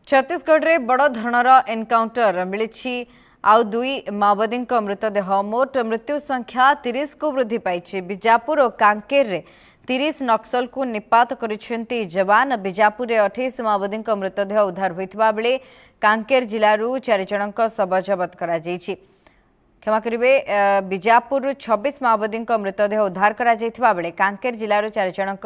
छत्तीसगढ़ रे बड़ धरणर एनकाउंटर मिली आउ दुई माओवादी मृतदेह मोट मृत्यु संख्या 30 को वृद्धि पाई। बीजापुर और कांकेर रे 30 नक्सल को निपात करिसेंती जवान। बीजापुर रे 28 माओवादी मृतदेह उद्धार होइतबा बेले कांकेर जिलारू 4 जनक शव जबत करा जायछि। क्षमा करेंगे, बीजापुर 26 माओवादी मृतदेह उद्धार करा जायतिबा बेले कांकेर जिलारू 4 जनक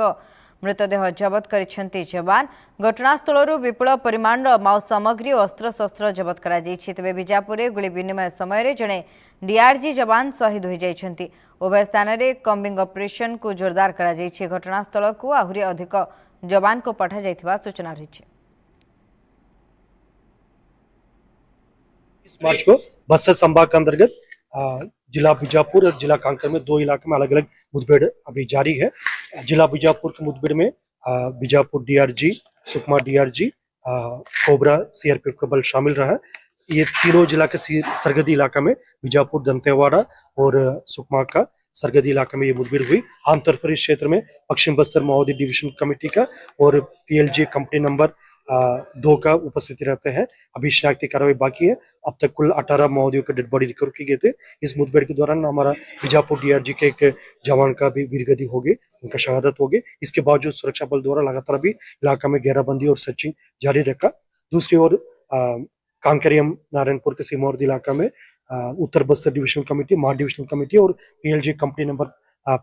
मृतदेह जबत करिसेंती जवान। घटनास्थल विपुल परिमाण माओ सामग्री और अस्त्रशस्त्र जबत करा जायछि। तेबे बीजापुर गुली विनिमय समय जड़े डीआरजी जवान शहीद हो जाइछंती। उभय स्थान में कम्बिंग ऑपरेशन को जोरदार करा जायछि। घटनास्थल को आहुरी अधिक जवान को पठा जायतिबा सूचना रही। इस मार्च को बस्तर संभाग के अंतर्गत जिला बीजापुर और जिला कांकेर में 2 इलाके में अलग अलग मुठभेड़ अभी जारी है। जिला बीजापुर के मुठभेड़ में Bijapur DRG, Sukma DRG, cobra CRPF का बल शामिल रहा है। ये तीनों जिला के सरहदी इलाका में बीजापुर, दंतेवाड़ा और सुकमा का सरहदी इलाका में ये मुठभेड़ हुई। आमतौर पर इस क्षेत्र में पश्चिम बस्तर माओवादी डिवीजन कमेटी का और पीएलजी कंपनी नंबर 2 का उपस्थिति रहते हैं। अभी शनाख्ती कार्रवाई बाकी है। अब तक कुल 18 माओवादियों के डेड बॉडी रिकवर की गए थे। इस मुठभेड़ के दौरान हमारा बीजापुर डीआरजी के एक जवान का भी वीरगति हो गई, उनका शहादत हो गई। इसके बावजूद सुरक्षा बल द्वारा लगातार भी इलाका में घेराबंदी और सर्चिंग जारी रखा। दूसरी ओर कांकेरियम नारायणपुर के सीमावर्ती इलाका में उत्तर बस्तर डिविजनल कमेटी, मार डिविजनल कमेटी और पीएलजी कंपनी नंबर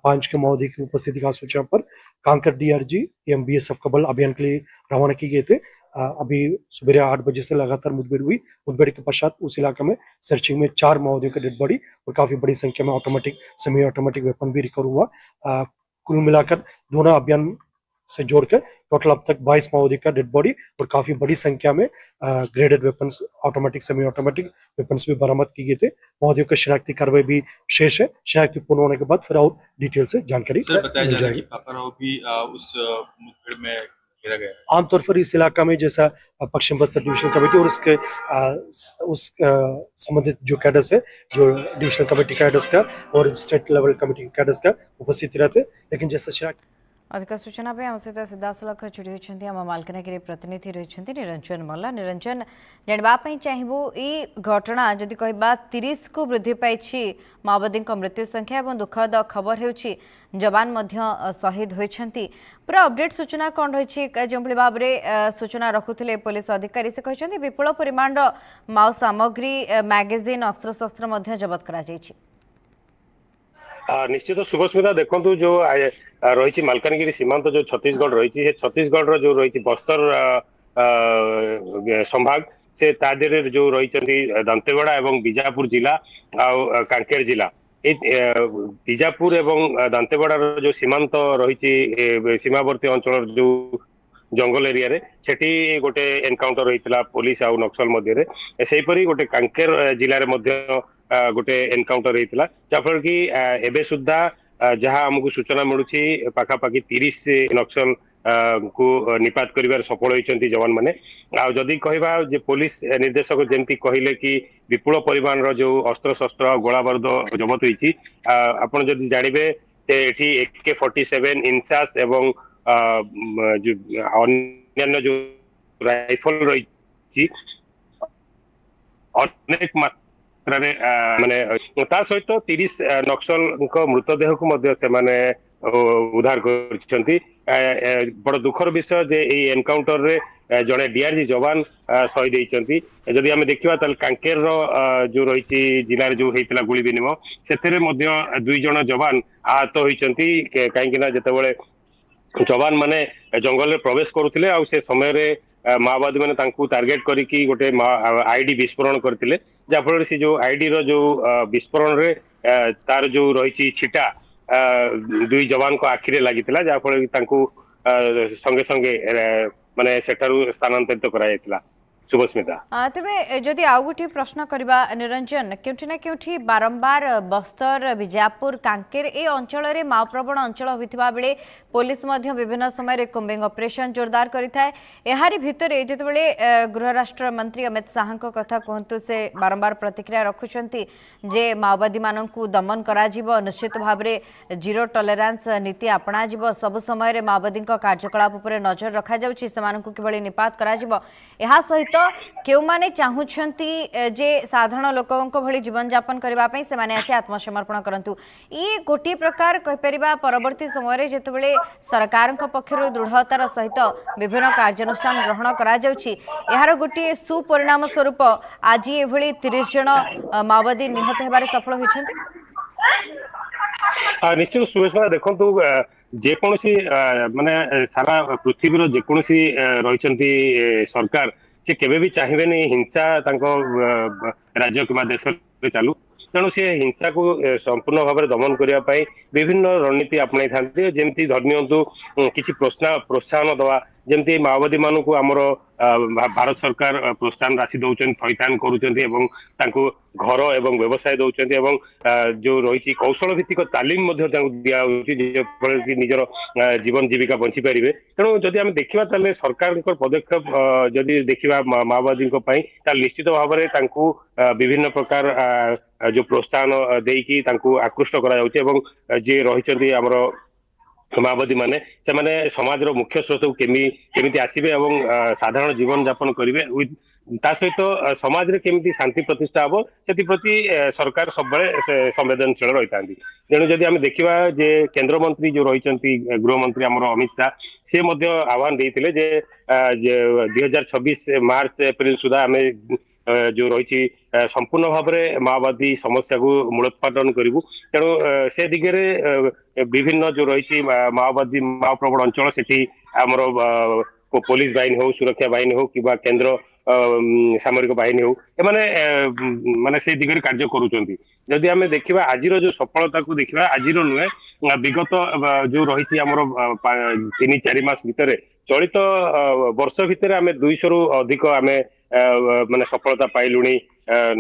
5 के माओवादी की उपस्थिति का सूचना पर कांकेर डीआरजी एवं बीएसएफ का बल अभियान के लिए रवाना किए गए थे। अभी सुबह 8 बजे से लगातार मुठभेड़ हुई। मुठभेड़ के पश्चात उस इलाके में सर्चिंग में 4 माओवादियों का डेड बॉडी और काफी बड़ी संख्या में ऑटोमेटिक, सेमी ऑटोमेटिक वेपन भी रिकवर हुआ। कुल मिलाकर दोनों अभियान से जोड़कर टोटल अब तक 22 माओवादी का डेड बॉडी और काफी बड़ी संख्या में graded weapons, automatic, semi automatic weapons भी बरामद की गए थे। माओवादियों की शनाख्ती कार्रवाई भी शेष है। शनाख्ती पूर्ण होने के बाद फिर और डिटेल से जानकारी मिल जाएगी। पापाराव भी उस मुठभेड़ में घेरा गया। आमतौर पर इस इलाका में जैसा पश्चिम बस्तर डिविजनल कमेटी और उसके संबंधित जो कैडर्स है, जो डिविजनल कमेटी कैडर्स का और स्टेट लेवल कमेटी कैडर्स का उपस्थिति रहते, लेकिन जैसा अधिक सूचना पे हम सहित सीधासलख जोड़ी होती आम मालकानगिरी प्रतिनिधि रही निरंजन मल्ला। निरंजन, जानवाई चाहबू ये घटना जदि कह 30 को वृद्धि पाई माओवादी मृत्यु संख्या और दुखद खबर हो जवान शहीद होती। पूरा अपडेट सूचना कौन रही जो भाव में सूचना रखुले पुलिस अधिकारी से कहते विपुल परिमाण माओ सामग्री, मैगजीन, अस्त्रशस्त्र जबत करा निश्चित शुभस्मिता देखु जो रही मालकानगिरी सीमांत जो छत्तीसगढ़ रही छत्तीसगढ़ जो रही बस्तर संभाग से तादेर जो रही दंतेवाड़ा एवं बीजापुर जिला आ कांकेर जिला बीजापुर एवं दंतेवाड़ा जो सीमांत रही सीमावर्ती अंचल जो जंगल एरिया रे सेठी गोटे एनकाउंटर होता पुलिस आ नक्सल मध्य सेहीपरि गोटे कांकेर जिले में गोटे एनकाउंटर होता जहाँफल कि एबे सुधा जहाँ आमको सूचना मिलूँ पाखापाखि 30 नक्सल को निपात कर सफल होती जवान मैंने। जदि कहवा पुलिस निर्देशक जमती कहले कि विपुल परिमाण जो अस्त्र शस्त्र गोला बारूद जबत होती आपड़ जदि जानवे एठी AK-47 इंसास एवं अन्य जो राइफल रही अनेक माने ता सहित 30 नक्सल मृतदेह को उद्धार कर। बड़ दुखर विषय जे एनकाउंटर रे जड़े डीआरजी जवान शहीद होती। जदि आम देखा कांकेर जो रही जिले जो होता गुली विनिमय से 2 जन जवान आहत होती कहीं जिते जवान माने जंगल में प्रवेश करुले आ से समय माओवादी मैंने टार्गेट करके गोटे आईडी विस्फोरण करते जहाँफल से जो आईडी रो जो विस्फोरण रे तार जो रही छिटा 2 जवान को आखिरे लगी जहाँफल संगे संगे माने सेठारु स्थानांतरित करा शुभस्मिता तेरे जदि आउ गोटे प्रश्न करबा निरंजन क्योंकि ना क्योंकि बारंबार बस्तर बिजापुर कांकेर ए अंचल रे माओप्रवण अंचल होइथिबा बेले पुलिस मध्य विभिन्न समय कुंबिंग ऑपरेशन जोरदार करिथाय एहारी भितरे जेतेबेले गृह राष्ट्र मंत्री अमित शाह को कथा कहंतु से बारंबार प्रतिक्रिया रखुचंती जे माओवादी माननकु दमन करा जिवो निश्चित भाबरे जीरो टॉलरेंस नीति अपना जिवो सब समय रे माओवादी कार्यकलाप उपर नजर रखा जाउछि सेमानकु किबळी निपात करा जिवो एहा सहित केउ माने चाहुछंती जे साधारण लोकक भली जीवन यापन करबा पई से माने आसे आत्मसमर्पण करंतु ई गोटी प्रकार कहि परिबा परवर्ती समय रे जेतेबेले सरकार पक्षर दृढ़तार सहित विभिन्न कार्यानुष्ठान ग्रहण करा जाउछि एहार गोटी सुपरिणाम स्वरूप आज एभली 30 जन माओवादी निहत हेबारे सफल होइछंती। निश्चित सुरेश देखंतु जेकोसी माने सारा पृथ्वीर जेकोसी रही सरकार से केबे भी चाहिए हिंसा राज्य कि देश में चालू तेणु सी हिंसा को संपूर्ण भाव में दमन करने विभिन्न रणनीति आपणाई था जमी धरनीयंतु किसी प्रोत्साहन दवा जमती माओवादी मानू आमर भारत सरकार प्रोत्साहन राशि दौरान थैथान करूँ घर एवं व्यवसाय दौरान जो रही कौशल भित्तिक तालीम दिया निजर जीवन जीविका बंची पारे तेणु जदि आम देखा सरकार पदक्षेप जदि देखा माओवादी निश्चित भाव में विभिन्न प्रकार जो प्रोत्साहन देकी आकृष्ट करा जे रही आमर माओवादी माने से माने समाज रो मुख्य स्रोत को केमिति आसीबे एवं साधारण जीवन यापन करिवे ता सहित समाज रे केमिति शांति प्रतिष्ठा हबो सेति प्रति सरकार सब बळे संवेदनशील रहितांती तेणु जदि आम देखिबा जे केंद्र मंत्री जो रहिचंती गृह मंत्री हमर अमित शाह से मध्य आह्वान देइतिले जे 2026 मार्च एप्रिल सुधा आम जो रही संपूर्ण भाव में माओवादी समस्या को मूलोत्पाटन करूँ तेणु से दिगरे विभिन्न जो रही माओवादी माओप्रवण अंचल से आमर पुलिस बाहिनी हो सुरक्षा बाहिनी हो कि केंद्र सामरिक बाहिनी हो माने से दिगरे कार्य करुँच जदि आम देखा आज जो सफलता को देखा आज नुहे विगत जो रही आमर 3-4 मास भितर चलित वर्ष भितर आम 200 रु अधिक आम माने सफलता पाइलुणी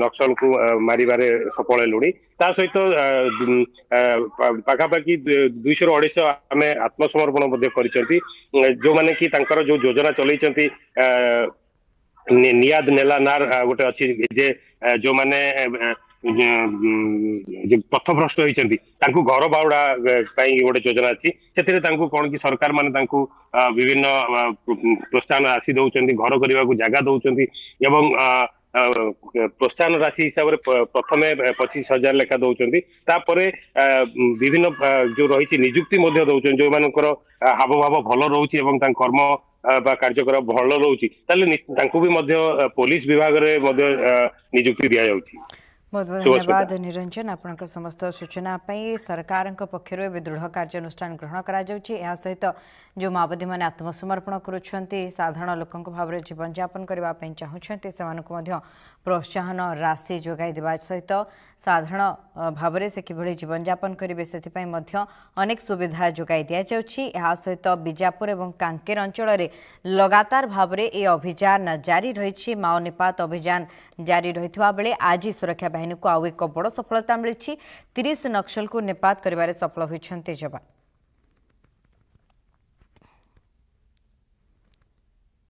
नक्सल को मारिबारे सफल हेलुणी ता सहित पाखापाखि 200-250 आम आत्मसमर्पण करिसेंती जो माने कि तांकर जो योजना चलैचंती नियाद नेला नार गोटे अच्छी जे जो माने पथभ्रष्ट होती घर बाहुड़ा गोटे योजना अच्छी से कौन कि सरकार माने विभिन्न प्रोत्साहन राशि दौरान घर करने को जगह दौरान एवं प्रोत्साहन राशि हिसाब से प्रथम 25,000 लेखा दौरान विभिन्न जो रही निजुक्ति दौरान जो मानकर हाव भाव भल रोचे कर्म कार्यक्रम भल रोचे भी पुलिस विभाग में निजुक्ति दि जाउछि। बहुत बहुत धन्यवाद निरंजन आपनका समस्त सूचना पाई सरकार पक्षर दृढ़ कार्यानुष्ठान ग्रहण करा जाउछि या सहित जो माओवादी माने आत्मसमर्पण करुछंती साधारण लोकंक भाव में जीवन यापन करबा पई चाहुछंती सेमानकु मध्य प्रोत्साहन राशि जोगाई देबा सहित साधारण भाव में से किभଳି जीवन यापन करेंगे से मध्य अनेक सुविधा जोगाई दिया जाउछि या सहित बिजापुर एवं कांकेर अंचल में लगातार भाव में ये अभियान जारी रही माओ निपात अभियान जारी रही बेले आज सुरक्षा बाहिनी को आउ एक बड़ सफलता मिली 30 नक्सल को निपात करिबारे सफल होइछन्ते जवान।